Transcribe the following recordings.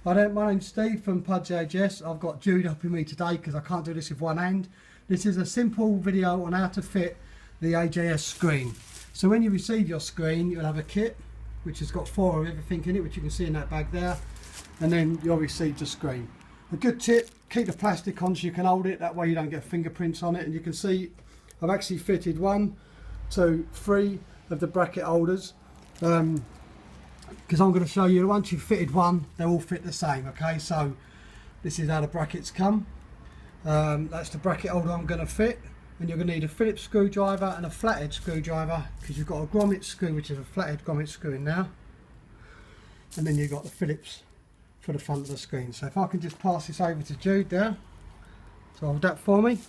Hi there, my name's Steve from AJS. I've got Jude helping me today because I can't do this with one hand. This is a simple video on how to fit the AJS screen. So when you receive your screen, you'll have a kit which has got 4 of everything in it, which you can see in that bag there, and then you'll receive the screen. A good tip, keep the plastic on so you can hold it, that way you don't get fingerprints on it. And you can see I've actually fitted 1, 2, 3 of the bracket holders. Because I'm going to show you, once you've fitted one, they all fit the same. Okay, so this is how the brackets come. That's the bracket holder I'm going to fit, and you're going to need a Phillips screwdriver and a flathead screwdriver, because you've got a grommet screw, which is a flathead grommet screw in now, and then you've got the Phillips for the front of the screen. So if I can just pass this over to Jude there, so hold that for me.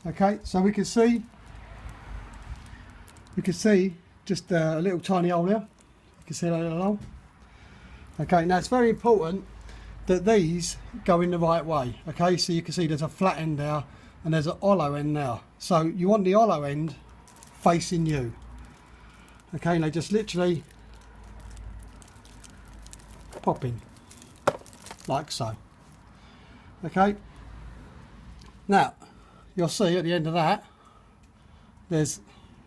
Okay, so we can see just a little tiny hole there. You can see that little hole. Okay, now it's very important that these go in the right way. Okay, so you can see there's a flat end there and there's a hollow end there. So you want the hollow end facing you. Okay, and they just literally pop in like so. Okay, now you'll see at the end of that there's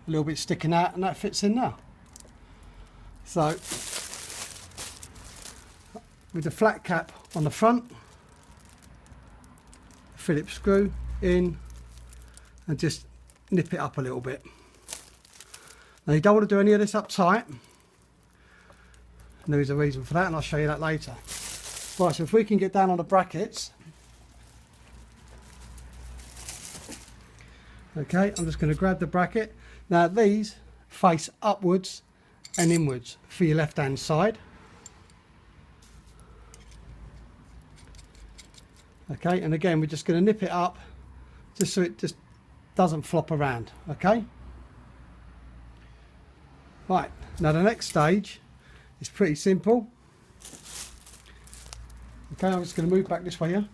a little bit sticking out, and that fits in now. So with the flat cap on the front, Phillips screw in and just nip it up a little bit. Now you don't want to do any of this up tight, and there is a reason for that, and I'll show you that later. Right, so if we can get down on the brackets. Okay, I'm just going to grab the bracket. Now these face upwards and inwards for your left hand side. Okay, and again we're just going to nip it up just so it just doesn't flop around. Okay, right, now the next stage is pretty simple. Okay, I'm just going to move back this way here,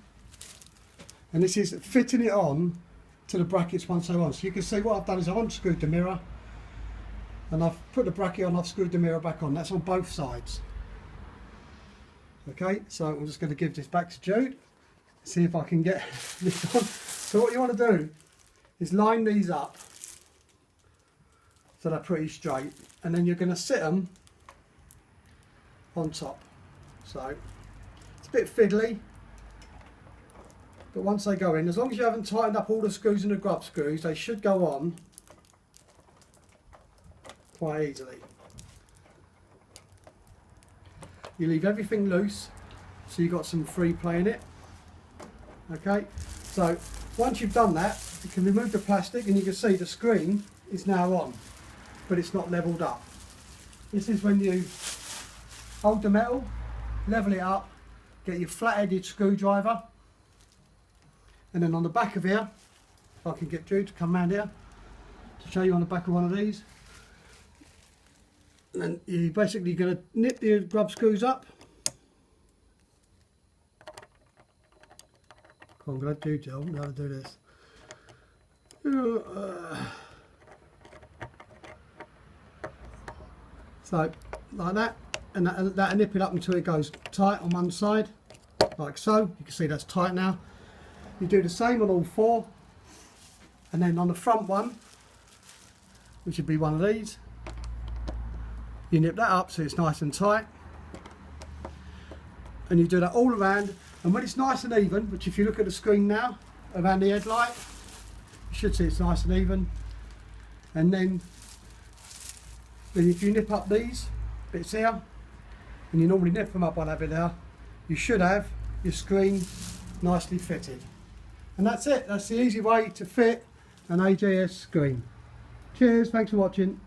and this is fitting it on to the brackets once they're on. So you can see what I've done is I've unscrewed the mirror and I've put the bracket on, I've screwed the mirror back on. That's on both sides. Okay, so I'm just going to give this back to Jude, see if I can get this on. So what you want to do is line these up so they're pretty straight, and then you're going to sit them on top. So it's a bit fiddly, but once they go in, as long as you haven't tightened up all the screws and the grub screws, they should go on quite easily. You leave everything loose so you've got some free play in it. Okay, so once you've done that, you can remove the plastic and you can see the screen is now on, but it's not levelled up. This is when you hold the metal, level it up, get your flat-headed screwdriver, and then on the back of here, if I can get Jude to come round here to show you on the back of one of these, and then you're basically going to nip the grub screws up. Come on, glad Jude tell me how to do this. So like that, and that'll nip it up until it goes tight on one side, like so. You can see that's tight now. You do the same on all 4, and then on the front one, which would be one of these, you nip that up so it's nice and tight, and you do that all around. And when it's nice and even, which if you look at the screen now around the headlight, you should see it's nice and even. And then if you nip up these bits here, and you normally nip them up on that bit there, you should have your screen nicely fitted. And that's it. That's the easy way to fit an AJS screen. Cheers, thanks for watching.